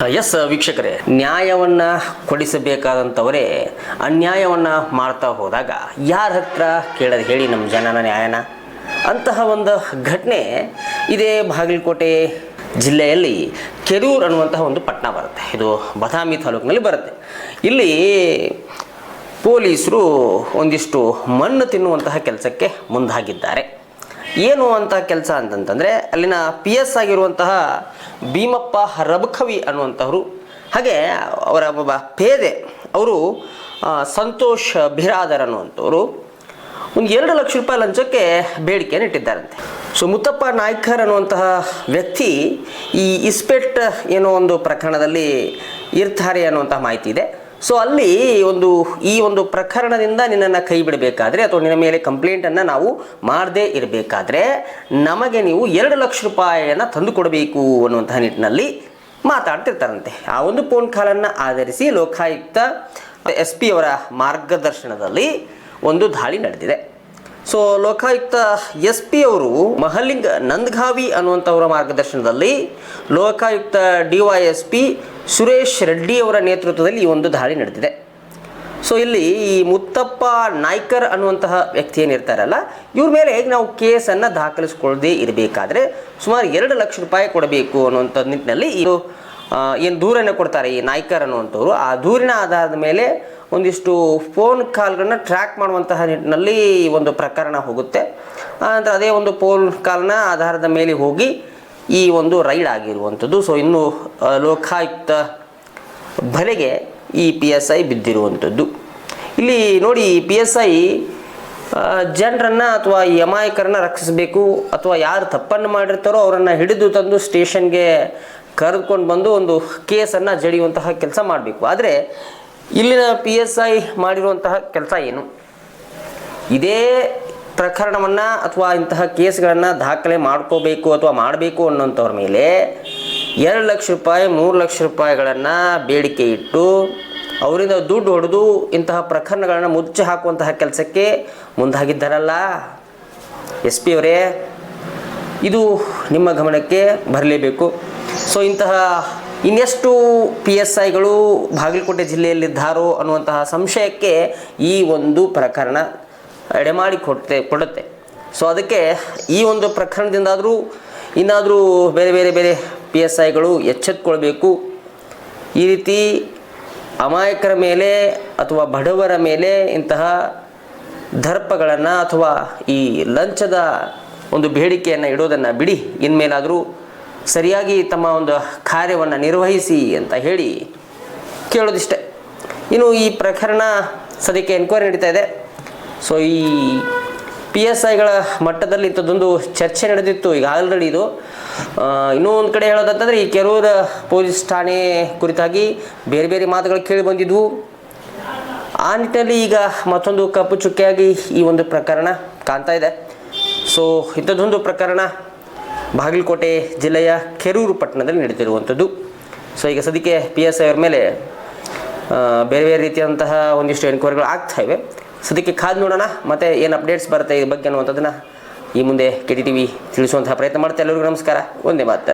S ವೀಕ್ಷಕರೇ, ನ್ಯಾಯವನ್ನ ಕೊಡಿಸಬೇಕಾದಂಥವರೇ ಅನ್ಯಾಯವನ್ನ ಮಾಡ್ತಾ ಹೋದಾಗ ಯಾರ ಹತ್ರ ಕೇಳೋದು ಹೇಳಿ ನಮ್ಮ ಜನನ ನ್ಯಾಯನ? ಅಂತಹ ಒಂದು ಘಟನೆ ಇದೇ ಬಾಗಲಕೋಟೆ ಜಿಲ್ಲೆಯಲ್ಲಿ ಕೆರೂರು ಅನ್ನುವಂತಹ ಒಂದು ಪಟ್ಟಣ ಬರುತ್ತೆ. ಇದು ಬದಾಮಿ ತಾಲೂಕಿನಲ್ಲಿ ಬರುತ್ತೆ. ಇಲ್ಲಿ ಪೊಲೀಸರು ಒಂದಿಷ್ಟು ಮಣ್ಣು ತಿನ್ನುವಂತಹ ಕೆಲಸಕ್ಕೆ ಮುಂದಾಗಿದ್ದಾರೆ. ಏನು ಅಂತ ಕೆಲಸ ಅಂತಂತಂದರೆ, ಅಲ್ಲಿನ PS ಆಗಿರುವಂತಹ ಭೀಮಪ್ಪ ರಬಕವಿ ಅನ್ನುವಂಥವ್ರು, ಹಾಗೆ ಅವರ ಒಬ್ಬ ಪೇದೆ ಅವರು ಸಂತೋಷ್ ಬಿರಾದರ್ ಅನ್ನುವಂಥವ್ರು ಒಂದು 2 ಲಕ್ಷ ರೂಪಾಯಿ ಲಂಚಕ್ಕೆ ಬೇಡಿಕೆಯನ್ನು ಇಟ್ಟಿದ್ದಾರಂತೆ. ಸೊ ಮುತ್ತಪ್ಪ ನಾಯ್ಕರ್ ಅನ್ನುವಂತಹ ವ್ಯಕ್ತಿ ಈ ಇಸ್ಪೆಟ್ ಏನೋ ಒಂದು ಪ್ರಕರಣದಲ್ಲಿ ಇರ್ತಾರೆ ಅನ್ನುವಂತಹ ಮಾಹಿತಿ ಇದೆ. ಸೊ ಅಲ್ಲಿ ಈ ಒಂದು ಪ್ರಕರಣದಿಂದ ನಿನ್ನನ್ನು ಕೈ ಬಿಡಬೇಕಾದ್ರೆ ಅಥವಾ ನಿನ್ನ ಮೇಲೆ ಕಂಪ್ಲೇಂಟನ್ನು ನಾವು ಮಾಡದೇ ಇರಬೇಕಾದ್ರೆ ನಮಗೆ ನೀವು 2 ಲಕ್ಷ ರೂಪಾಯಿಯನ್ನು ತಂದು ಕೊಡಬೇಕು ಅನ್ನುವಂತಹ ನಿಟ್ಟಿನಲ್ಲಿ ಮಾತಾಡ್ತಿರ್ತಾರಂತೆ. ಆ ಒಂದು ಫೋನ್ ಕಾಲನ್ನು ಆಧರಿಸಿ ಲೋಕಾಯುಕ್ತ SP ಅವರ ಮಾರ್ಗದರ್ಶನದಲ್ಲಿ ಒಂದು ದಾಳಿ ನಡೆದಿದೆ. ಸೊ ಲೋಕಾಯುಕ್ತ SP ಅವರು ಮಹಲಿಂಗ್ ನಂದಗಾವಿ ಅನ್ನುವಂಥವರ ಮಾರ್ಗದರ್ಶನದಲ್ಲಿ ಲೋಕಾಯುಕ್ತ DYSP ಸುರೇಶ್ ರೆಡ್ಡಿ ಅವರ ನೇತೃತ್ವದಲ್ಲಿ ಈ ಒಂದು ದಾಳಿ ನಡೆದಿದೆ. ಸೊ ಇಲ್ಲಿ ಈ ಮುತ್ತಪ್ಪ ನಾಯ್ಕರ್ ಅನ್ನುವಂತಹ ವ್ಯಕ್ತಿ ಏನಿರ್ತಾರಲ್ಲ, ಇವ್ರ ಮೇಲೆ ನಾವು ಕೇಸನ್ನು ದಾಖಲಿಸ್ಕೊಳ್ಳದೆ ಇರಬೇಕಾದ್ರೆ ಸುಮಾರು 2 ಲಕ್ಷ ರೂಪಾಯಿ ಕೊಡಬೇಕು ಅನ್ನುವಂಥ ನಿಟ್ಟಿನಲ್ಲಿ ಇದು ಏನು ದೂರನ್ನು ಕೊಡ್ತಾರೆ ಈ ನಾಯ್ಕರ್ ಅನ್ನುವಂಥವ್ರು, ಆ ದೂರಿನ ಆಧಾರದ ಮೇಲೆ ಒಂದಿಷ್ಟು ಫೋನ್ ಕಾಲ್ಗಳನ್ನ ಟ್ರ್ಯಾಕ್ ಮಾಡುವಂತಹ ನಿಟ್ಟಿನಲ್ಲಿ ಈ ಒಂದು ಪ್ರಕರಣ ಹೋಗುತ್ತೆ. ಅಂದರೆ ಅದೇ ಒಂದು ಫೋನ್ ಕಾಲ್ನ ಆಧಾರದ ಮೇಲೆ ಹೋಗಿ ಈ ಒಂದು ರೈಡ್ ಆಗಿರುವಂಥದ್ದು. ಸೊ ಇನ್ನು ಲೋಕಾಯುಕ್ತ ಬಲೆಗೆ ಈ PSI ಬಿದ್ದಿರುವಂಥದ್ದು. ಇಲ್ಲಿ ನೋಡಿ, PSI ಜನರನ್ನು ಅಥವಾ ಈ ಅಮಾಯಕರನ್ನು ರಕ್ಷಿಸಬೇಕು, ಅಥವಾ ಯಾರು ತಪ್ಪನ್ನು ಮಾಡಿರ್ತಾರೋ ಅವರನ್ನು ಹಿಡಿದು ತಂದು ಸ್ಟೇಷನ್ಗೆ ಕರೆದುಕೊಂಡು ಬಂದು ಒಂದು ಕೇಸನ್ನು ಜಡಿಯುವಂತಹ ಕೆಲಸ ಮಾಡಬೇಕು. ಆದರೆ ಇಲ್ಲಿನ PSI ಮಾಡಿರುವಂತಹ ಕೆಲಸ ಏನು? ಇದೇ ಪ್ರಕರಣವನ್ನು ಅಥವಾ ಇಂತಹ ಕೇಸ್ಗಳನ್ನು ದಾಖಲೆ ಮಾಡ್ಕೋಬೇಕು ಅಥವಾ ಮಾಡಬೇಕು ಅನ್ನೋಂಥವ್ರ ಮೇಲೆ 2 ಲಕ್ಷ ರೂಪಾಯಿ 3 ಲಕ್ಷ ರೂಪಾಯಿಗಳನ್ನು ಬೇಡಿಕೆ ಇಟ್ಟು ಅವರಿಂದ ದುಡ್ಡು ಹೊಡೆದು ಇಂತಹ ಪ್ರಕರಣಗಳನ್ನು ಮುಚ್ಚಿ ಹಾಕುವಂತಹ ಕೆಲಸಕ್ಕೆ ಮುಂದಾಗಿದ್ದಾರಲ್ಲ SP ಅವರೇ, ಇದು ನಿಮ್ಮ ಗಮನಕ್ಕೆ ಬರಲೇಬೇಕು. ಸೊ ಇಂತಹ ಇನ್ನೆಷ್ಟು PSIಗಳು ಬಾಗಲಕೋಟೆ ಜಿಲ್ಲೆಯಲ್ಲಿದ್ದಾರೋ ಅನ್ನುವಂತಹ ಸಂಶಯಕ್ಕೆ ಈ ಒಂದು ಪ್ರಕರಣ ಎಡೆಮಾಡಿ ಕೊಡುತ್ತೆ. ಸೊ ಅದಕ್ಕೆ ಈ ಒಂದು ಪ್ರಕರಣದಿಂದಾದರೂ ಇನ್ನಾದರೂ ಬೇರೆ ಬೇರೆ PSIಗಳು ಎಚ್ಚೆತ್ತುಕೊಳ್ಬೇಕು. ಈ ರೀತಿ ಅಮಾಯಕರ ಮೇಲೆ ಅಥವಾ ಬಡವರ ಮೇಲೆ ಇಂತಹ ದರ್ಪಗಳನ್ನು ಅಥವಾ ಈ ಲಂಚದ ಒಂದು ಬೇಡಿಕೆಯನ್ನು ಇಡೋದನ್ನು ಬಿಡಿ, ಇನ್ಮೇಲಾದರೂ ಸರಿಯಾಗಿ ತಮ್ಮ ಒಂದು ಕಾರ್ಯವನ್ನು ನಿರ್ವಹಿಸಿ ಅಂತ ಹೇಳಿ ಕೇಳೋದಿಷ್ಟೆ. ಇನ್ನು ಈ ಪ್ರಕರಣ ಸದ್ಯಕ್ಕೆ ಎನ್ಕ್ವೈರಿ ನಡೀತಾ ಇದೆ. ಸೊ ಈ PSIಗಳ ಮಟ್ಟದಲ್ಲಿ ಇಂಥದ್ದೊಂದು ಚರ್ಚೆ ನಡೆದಿತ್ತು ಈಗ ಆಲ್ರೆಡಿ. ಇದು ಇನ್ನೂ ಒಂದು ಕಡೆ ಹೇಳೋದಂತಂದರೆ, ಈ ಕೆರೂರು ಪೊಲೀಸ್ ಠಾಣೆ ಕುರಿತಾಗಿ ಬೇರೆ ಬೇರೆ ಮಾತುಗಳು ಕೇಳಿ ಬಂದಿದ್ವು. ಆ ನಿಟ್ಟಿನಲ್ಲಿ ಈಗ ಮತ್ತೊಂದು ಕಪ್ಪು ಚುಕ್ಕೆಯಾಗಿ ಈ ಒಂದು ಪ್ರಕರಣ ಕಾಣ್ತಾ ಇದೆ. ಸೊ ಇಂಥದ್ದೊಂದು ಪ್ರಕರಣ ಬಾಗಲಕೋಟೆ ಜಿಲ್ಲೆಯ ಕೆರೂರು ಪಟ್ಟಣದಲ್ಲಿ ನಡೀತಿರುವಂಥದ್ದು. ಸೊ ಈಗ ಸದ್ಯಕ್ಕೆ PSI ಅವರ ಮೇಲೆ ಬೇರೆ ಬೇರೆ ರೀತಿಯಾದಂತಹ ಒಂದಿಷ್ಟು ಎನ್ಕ್ವೈರಿಗಳು ಆಗ್ತಾ ಇವೆ. ಸದ್ಯಕ್ಕೆ ಕಾದು ನೋಡೋಣ ಮತ್ತು ಏನು ಅಪ್ಡೇಟ್ಸ್ ಬರುತ್ತೆ ಈ ಬಗ್ಗೆ ಅನ್ನುವಂಥದ್ದನ್ನು ಈ ಮುಂದೆ KTTV ತಿಳಿಸುವಂತಹ ಪ್ರಯತ್ನ ಮಾಡುತ್ತೆ. ಎಲ್ಲರಿಗೂ ನಮಸ್ಕಾರ, ಒಂದೇ ಮಾತು.